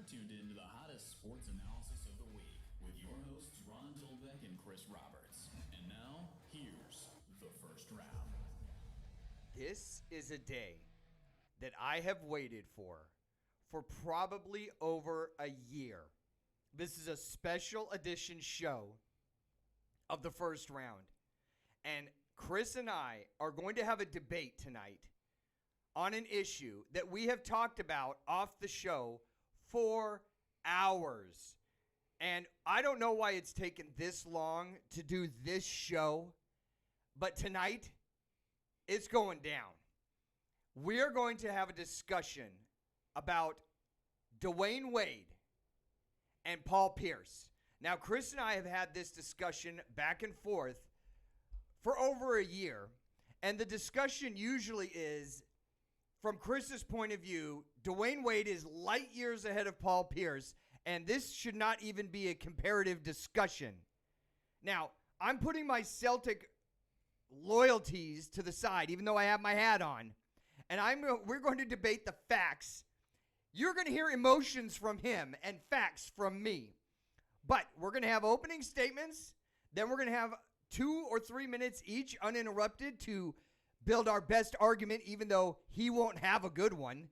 You're tuned into the hottest sports analysis of the week with your hosts Ron Dolbeck and Chris Roberts. And now, here's the first round. This is a day that I have waited for probably over a year. This is a special edition show of the first round. And Chris and I are going to have a debate tonight on an issue that we have talked about off the show for hours. And I don't know why it's taken this long to do this show, but tonight it's going down. We're going to have a discussion about Dwayne Wade and Paul Pierce. Now, Chris and I have had this discussion back and forth for over a year, and the discussion usually is, from Chris's point of view, Dwayne Wade is light years ahead of Paul Pierce, and this should not even be a comparative discussion. Now, I'm putting my Celtic loyalties to the side, even though I have my hat on, and we're going to debate the facts. You're going to hear emotions from him and facts from me. But we're going to have opening statements, then we're going to have 2 or 3 minutes each uninterrupted to build our best argument, even though he won't have a good one.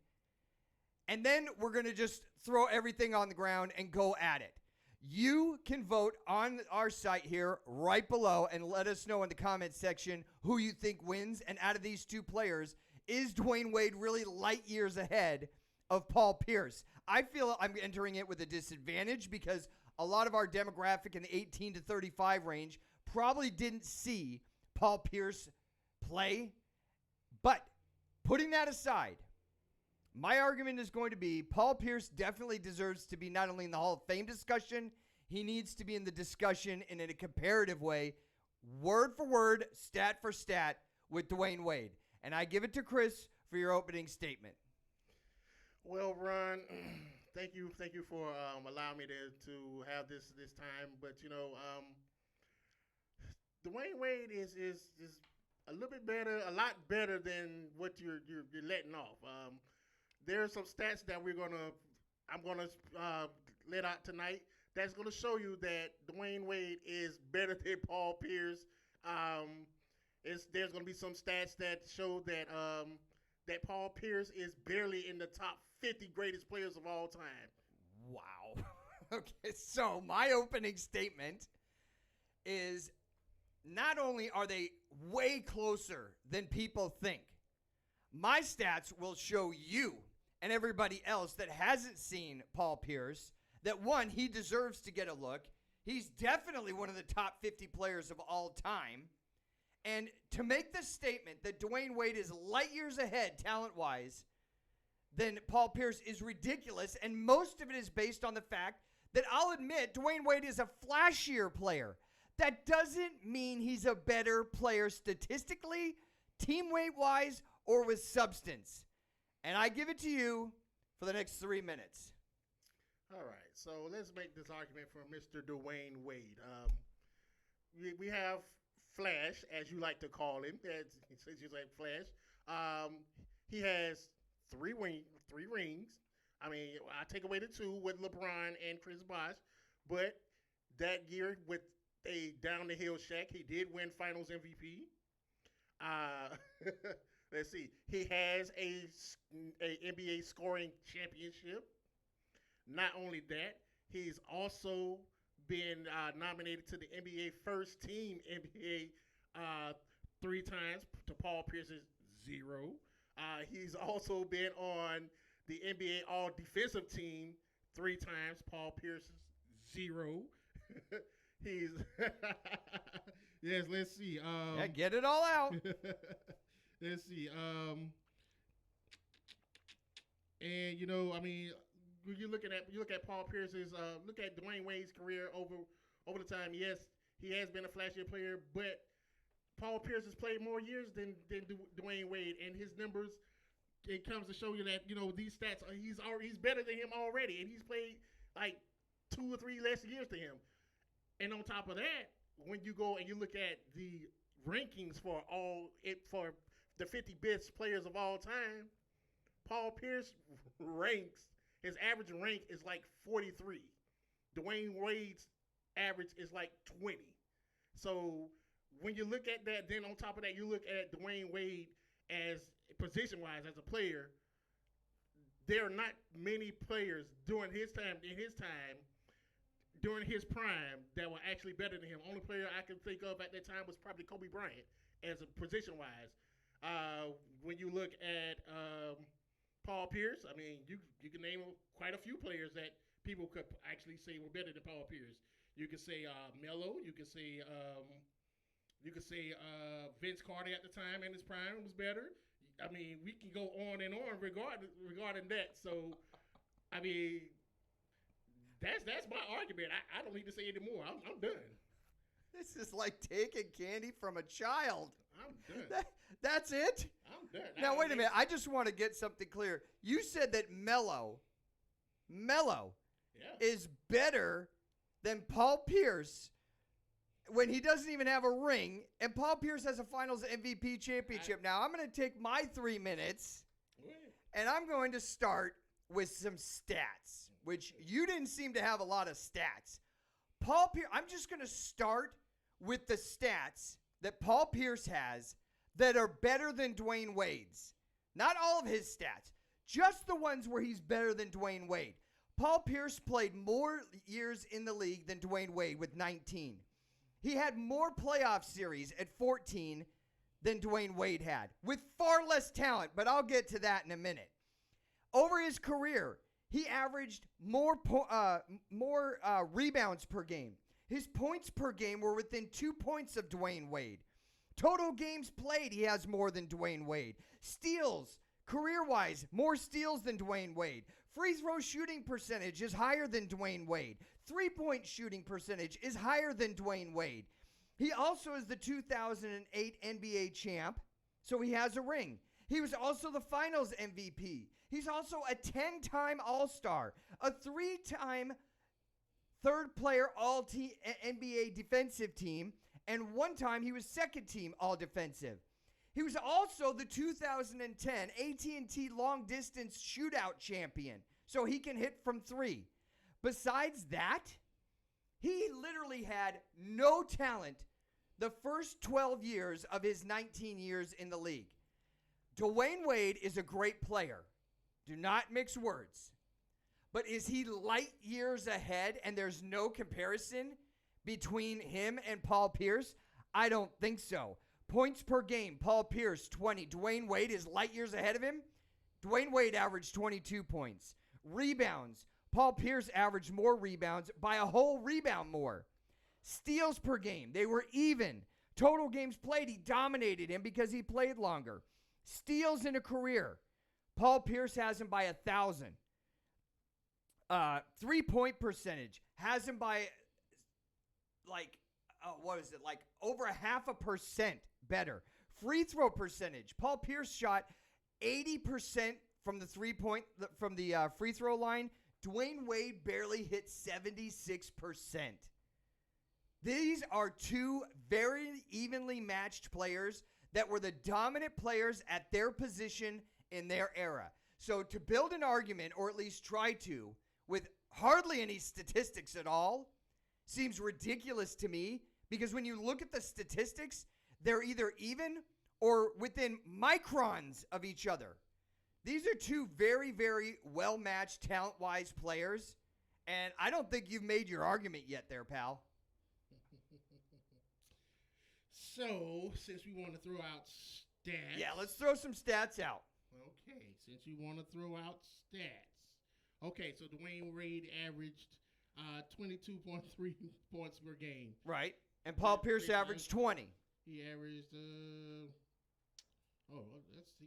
And then we're going to just throw everything on the ground and go at it. You can vote on our site here right below and let us know in the comments section who you think wins. And out of these two players, is Dwayne Wade really light years ahead of Paul Pierce? I feel I'm entering it with a disadvantage because a lot of our demographic in the 18 to 35 range probably didn't see Paul Pierce play. But putting that aside, my argument is going to be Paul Pierce definitely deserves to be not only in the Hall of Fame discussion, he needs to be in the discussion in a comparative way, word for word, stat for stat with Dwayne Wade. And I give it to Chris for your opening statement. Well, Ron, thank you for allowing me to have this time. But Dwayne Wade is a little bit better, a lot better than what you're letting off. There are some stats that I'm gonna let out tonight that's gonna show you that Dwayne Wade is better than Paul Pierce. There's gonna be some stats that show that that Paul Pierce is barely in the top 50 greatest players of all time. Wow. Okay, so my opening statement is not only are they way closer than people think, my stats will show you and everybody else that hasn't seen Paul Pierce that, one, he deserves to get a look. He's definitely one of the top 50 players of all time. And to make the statement that Dwayne Wade is light years ahead talent-wise than Paul Pierce is ridiculous, and most of it is based on the fact that I'll admit Dwayne Wade is a flashier player. That doesn't mean he's a better player statistically, team weight-wise, or with substance. And I give it to you for the next 3 minutes. All right, so let's make this argument for Mr. Dwayne Wade. We have Flash, as you like to call him, since you like Flash. He has three rings. I mean, I take away the 2 with LeBron and Chris Bosh, but that year with a down the hill Shaq, he did win Finals MVP. Let's see. He has a NBA scoring championship. Not only that, he's also been nominated to the NBA First Team NBA 3 times to Paul Pierce's 0. He's also been on the NBA All Defensive Team 3 times, Paul Pierce's 0. He's yes. Let's see. Yeah, get it all out. Let's see. And I mean, you look at Paul Pierce's look at Dwayne Wade's career over the time. Yes, he has been a flashier player, but Paul Pierce has played more years than Dwayne Wade, and his numbers, it comes to show you that these stats he's better than him already, and he's played like 2 or 3 less years to him. And on top of that, when you go and you look at the rankings for the 50 best players of all time, Paul Pierce ranks His average rank is like 43. Dwayne Wade's average is like 20. So when you look at that, then on top of that, you look at Dwayne Wade as position-wise as a player. There are not many players during his time, during his prime, that were actually better than him. Only player I can think of at that time was probably Kobe Bryant as a position-wise. When you look at Paul Pierce, I mean, you can name quite a few players that people could actually say were better than Paul Pierce. You could say Melo. You could say Vince Carter at the time in his prime was better. I mean, we can go on and on regarding that. So, I mean, that's my argument. I don't need to say anymore. I'm done. This is like taking candy from a child. I'm done. That's it? I'm done. Now, wait a minute. I just want to get something clear. You said that Melo is better than Paul Pierce when he doesn't even have a ring, and Paul Pierce has a Finals MVP championship. Now, I'm going to take my 3 minutes, and I'm going to start with some stats, which you didn't seem to have a lot of stats. Paul Pierce, I'm just going to start with the stats that Paul Pierce has that are better than Dwayne Wade's. Not all of his stats, just the ones where he's better than Dwayne Wade. Paul Pierce played more years in the league than Dwayne Wade with 19. He had more playoff series at 14 than Dwayne Wade had, with far less talent, but I'll get to that in a minute. Over his career, he averaged more rebounds per game. His points per game were within 2 points of Dwayne Wade. Total games played, he has more than Dwayne Wade. Steals, career-wise, more steals than Dwayne Wade. Free throw shooting percentage is higher than Dwayne Wade. Three-point shooting percentage is higher than Dwayne Wade. He also is the 2008 NBA champ, so he has a ring. He was also the Finals MVP. He's also a 10-time All-Star, a 3-time third-player All-NBA defensive team, and one time he was second-team All-Defensive. He was also the 2010 AT&T long-distance shootout champion, so he can hit from 3. Besides that, he literally had no talent the first 12 years of his 19 years in the league. Dwayne Wade is a great player. Do not mix words. But is he light years ahead and there's no comparison between him and Paul Pierce? I don't think so. Points per game, Paul Pierce, 20. Dwayne Wade is light years ahead of him. Dwayne Wade averaged 22 points. Rebounds, Paul Pierce averaged more rebounds by a whole rebound more. Steals per game, they were even. Total games played, he dominated him because he played longer. Steals in a career, Paul Pierce has him by 1,000. 3-point percentage has him by over 0.5% better. Free throw percentage, Paul Pierce shot 80% from the free throw line. Dwayne Wade barely hit 76%. These are two very evenly matched players that were the dominant players at their position in their era. So to build an argument, or at least try to, with hardly any statistics at all, seems ridiculous to me, because when you look at the statistics, they're either even or within microns of each other. These are two very, very well-matched, talent-wise players, and I don't think you've made your argument yet there, pal. So, since we want to throw out stats. Yeah, let's throw some stats out. Okay, since you want to throw out stats. Okay, so Dwayne Wade averaged 22.3 points per game. Right, and Paul Pierce averaged 20. He averaged,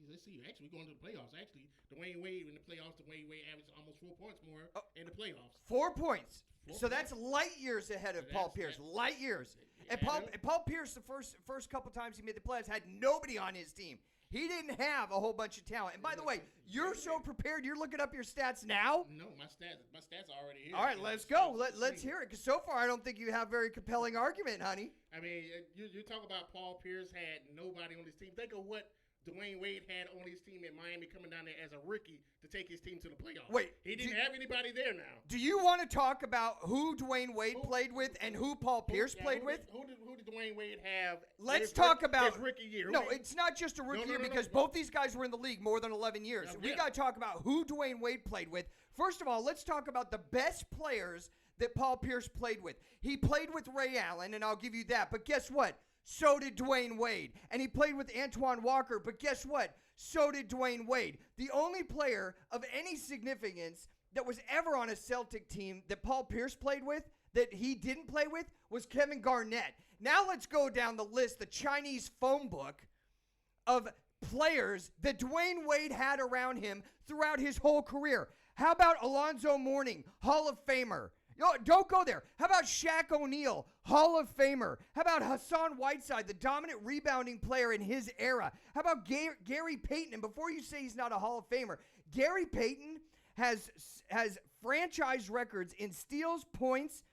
let's see. Actually, we're going to the playoffs. Actually, Dwayne Wade in the playoffs, Dwayne Wade averaged almost 4 points more in the playoffs. 4 points. So that's light years ahead of Paul Pierce. Light years. And Paul Pierce, the first couple times he made the playoffs, had nobody on his team. He didn't have a whole bunch of talent. And by the way, you're so prepared. You're looking up your stats now? No, my stats are already here. All right, let's go. Let's hear it. Because so far, I don't think you have a very compelling argument, honey. I mean, you talk about Paul Pierce had nobody on his team. Think of what Dwayne Wade had on his team in Miami coming down there as a rookie to take his team to the playoffs. Wait, he didn't have anybody there now. Do you want to talk about who Dwayne Wade played with and who Paul Pierce played with? Who did Dwayne Wade have? Let's talk about his rookie year. No, it's not just a rookie year because both these guys were in the league more than 11 years. We got to talk about who Dwayne Wade played with. First of all, let's talk about the best players that Paul Pierce played with. He played with Ray Allen, and I'll give you that. But guess what? So did Dwayne Wade. And he played with Antoine Walker. But guess what? So did Dwayne Wade. The only player of any significance that was ever on a Celtic team that Paul Pierce played with, that he didn't play with, was Kevin Garnett. Now let's go down the list, the Chinese phone book of players that Dwayne Wade had around him throughout his whole career. How about Alonzo Mourning, Hall of Famer? Don't go there. How about Shaq O'Neal, Hall of Famer? How about Hassan Whiteside, the dominant rebounding player in his era? How about Gary Payton? And before you say he's not a Hall of Famer, Gary Payton has franchise records in steals, points,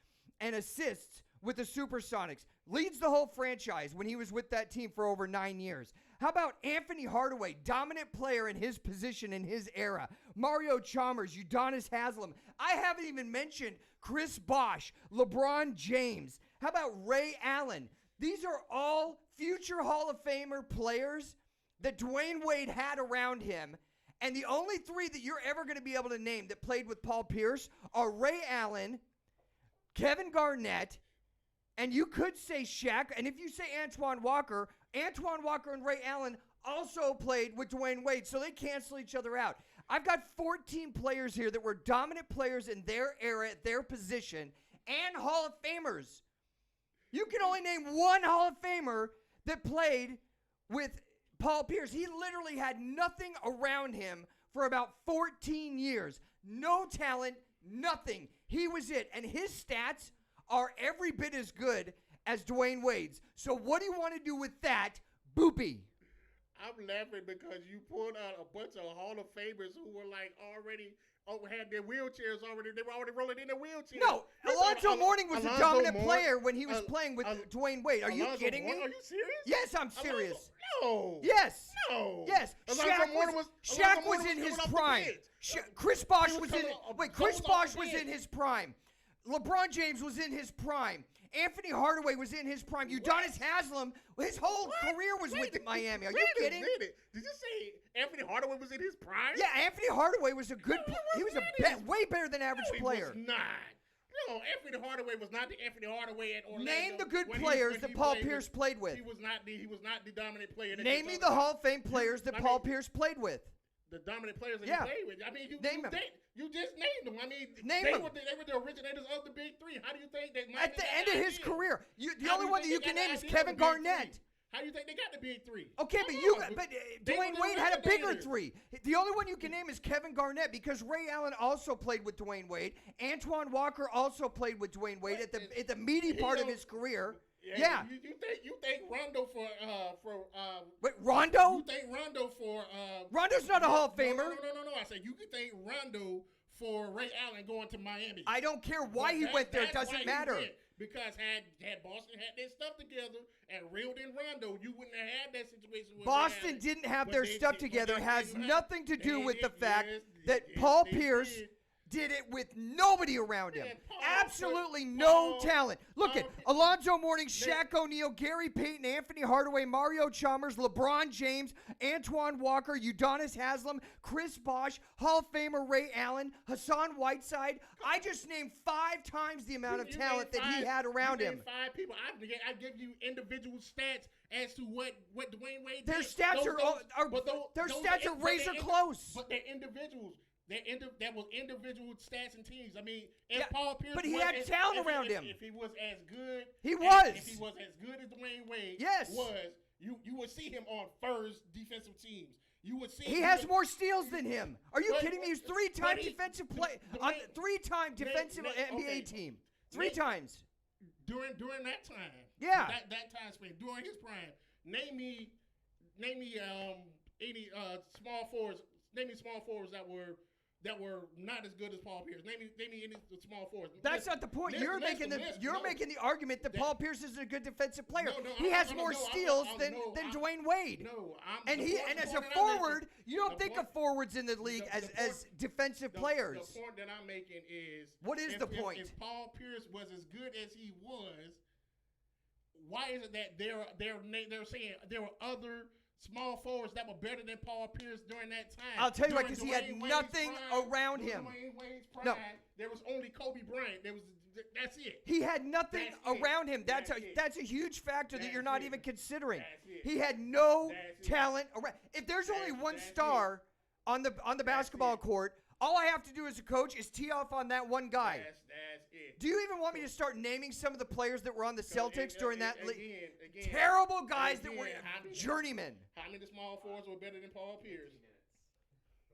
and assists with the Supersonics. Leads the whole franchise when he was with that team for over 9 years. How about Anthony Hardaway, dominant player in his position in his era? Mario Chalmers, Udonis Haslem. I haven't even mentioned Chris Bosh, LeBron James. How about Ray Allen? These are all future Hall of Famer players that Dwayne Wade had around him. And the only three that you're ever going to be able to name that played with Paul Pierce are Ray Allen, Kevin Garnett, and you could say Shaq. And if you say Antoine Walker and Ray Allen also played with Dwayne Wade, so they cancel each other out. I've got 14 players here that were dominant players in their era, at their position, and Hall of Famers. You can only name one Hall of Famer that played with Paul Pierce. He literally had nothing around him for about 14 years. No talent, nothing. He was it. And his stats are every bit as good as Dwayne Wade's. So what do you want to do with that, Boopy? I'm laughing because you pulled out a bunch of Hall of Famers who were like already had their wheelchairs already. They were already rolling in their wheelchairs. No, Alonzo Mourning was a dominant player when he was playing with Dwayne Wade. Are you kidding me? Are you serious? Yes, I'm serious. No. Yes. No. Yes. Shaq was in his prime. Chris Bosh was in. Wait, Chris Bosh was in his prime. LeBron James was in his prime. Anthony Hardaway was in his prime. Udonis Haslem, his whole career was with Miami. Are you kidding? Did you say Anthony Hardaway was in his prime? Yeah, Anthony Hardaway was a good he was way better than average player. He was not. No, Anthony Hardaway was not the Anthony Hardaway at Orlando. Name the good players that Paul Pierce played with. He was not the dominant player. Name me the Hall of Fame players that Paul Pierce played with. The dominant players that he played with. I mean, you just named them. I mean, they were the originators of the Big Three. How do you think they at the end of his career? The only one that you can name is Kevin Garnett. How do you think they got the Big Three? Okay, but Dwayne Wade had a bigger three. The only one you can name is Kevin Garnett because Ray Allen also played with Dwayne Wade. Antoine Walker also played with Dwayne Wade at the meaty part of his career. Yeah. You think Rondo for wait, Rondo? You think Rondo for Rondo's not a Hall of Famer. No. I said you could think Rondo for Ray Allen going to Miami. I don't care why he went there. It doesn't matter. Because had Boston had their stuff together and reeled in Rondo, you wouldn't have had that situation. With Boston didn't have their stuff together. Has nothing to do with the fact that Paul Pierce did it with nobody around him. Absolutely no talent. Look at Alonzo Mourning, Shaq O'Neal, Gary Payton, Anthony Hardaway, Mario Chalmers, LeBron James, Antoine Walker, Udonis Haslem, Chris Bosh, Hall of Famer Ray Allen, Hassan Whiteside. I just named 5 times the amount of talent that he had around him. 5 people. I give you individual stats as to what Dwayne Wade did. Their stats are razor close. But they're individuals. That was individual stats and teams. I mean, if Paul Pierce, but he had talent around him. If he was as good, if he was as good as Dwayne Wade, you would see him on first defensive teams. You would see he has more steals than him. Are you kidding me? He's 3-time defensive play on 3-time defensive NBA team. 3 times during that time. Yeah, that time span during his prime. Name me any small forwards. Name me small forwards that were that were not as good as Paul Pierce. Name me any small forwards. That's not the point. You're making the argument that Paul Pierce is a good defensive player. He has more steals than Dwayne Wade. And as a forward, you don't think of forwards in the league as defensive players. The point that I'm making is, what is the point? If Paul Pierce was as good as he was, why is it that they're saying there were other small forwards that were better than Paul Pierce during that time? I'll tell you why, because he had nothing around him. Dwayne Wade's prime, no, there was only Kobe Bryant. That's it. He had nothing around him. That's a huge factor that you're not even considering. He had no talent around. If there's only one star on the basketball court, all I have to do as a coach is tee off on that one guy. That's it. Do you even want me to start naming some of the players that were on the Celtics during that terrible guys that were journeymen? How many small forwards were better than Paul Pierce?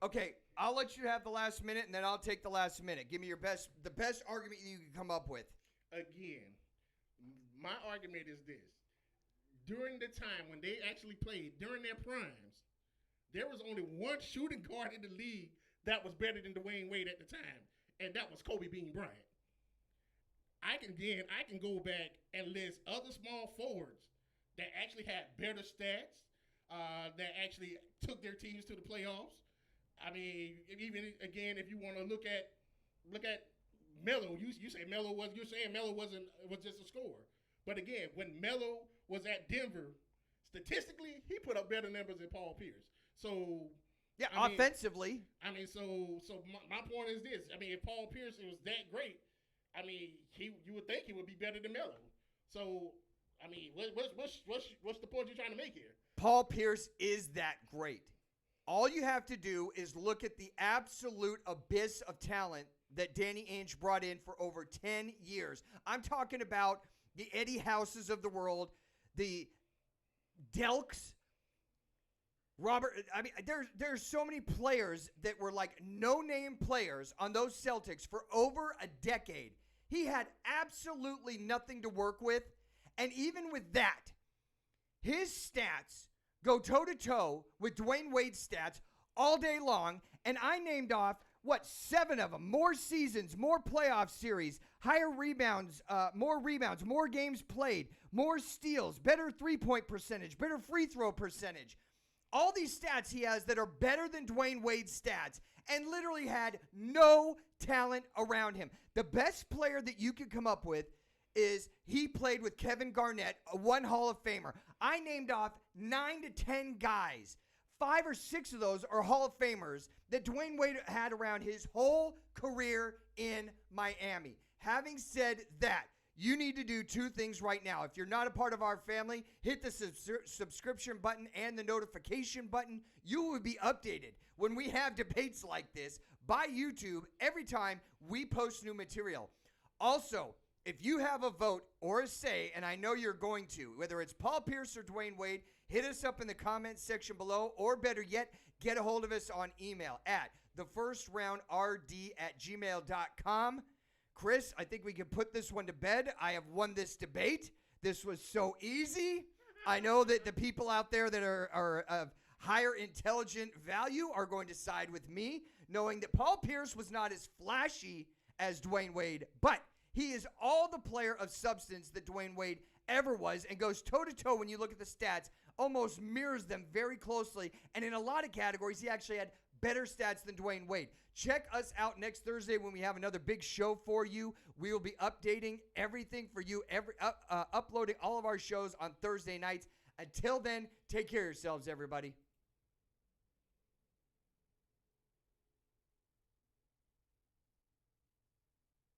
Okay, I'll let you have the last minute, and then I'll take the last minute. Give me the best argument you can come up with. Again, my argument is this. During the time when they actually played, during their primes, there was only one shooting guard in the league that was better than Dwayne Wade at the time, and that was Kobe Bean Bryant. I can go back and list other small forwards that actually had better stats, that actually took their teams to the playoffs. I mean, even again, if you want to look at Melo, you say Melo was just a scorer. But again, when Melo was at Denver, statistically, he put up better numbers than Paul Pierce. So yeah, offensively. So my point is this. I mean, if Paul Pierce was that great, I mean, you would think he would be better than Melo. So, I mean, what's the point you're trying to make here? Paul Pierce is that great. All you have to do is look at the absolute abyss of talent that Danny Ainge brought in for over 10 years. I'm talking about the Eddie Houses of the world, the Delks, Robert. I mean, there's so many players that were like no-name players on those Celtics for over a decade. He had absolutely nothing to work with, and even with that, his stats go toe-to-toe with Dwayne Wade's stats all day long, and I named off, 7 of them? More seasons, more playoff series, higher rebounds, more games played, more steals, better three-point percentage, better free throw percentage. All these stats he has that are better than Dwayne Wade's stats, and literally had no talent around him. The best player that you could come up with is he played with Kevin Garnett, one Hall of Famer. I named off 9 to 10 guys. 5 or 6 of those are Hall of Famers that Dwayne Wade had around his whole career in Miami. Having said that, you need to do 2 things right now. If you're not a part of our family, hit the subscription button and the notification button. You will be updated when we have debates like this by YouTube every time we post new material. Also, if you have a vote or a say, and I know you're going to, whether it's Paul Pierce or Dwayne Wade, hit us up in the comments section below, or better yet, get a hold of us on email at thefirstraundrd@gmail.com. Chris, I think we can put this one to bed. I have won this debate. This was so easy. I know that the people out there that are of higher intelligent value are going to side with me, knowing that Paul Pierce was not as flashy as Dwayne Wade, but he is all the player of substance that Dwayne Wade ever was, and goes toe-to-toe when you look at the stats, almost mirrors them very closely, and in a lot of categories, he actually had better stats than Dwayne Wade. Check us out next Thursday when we have another big show for you. We will be updating everything for you, uploading all of our shows on Thursday nights. Until then, take care of yourselves, everybody.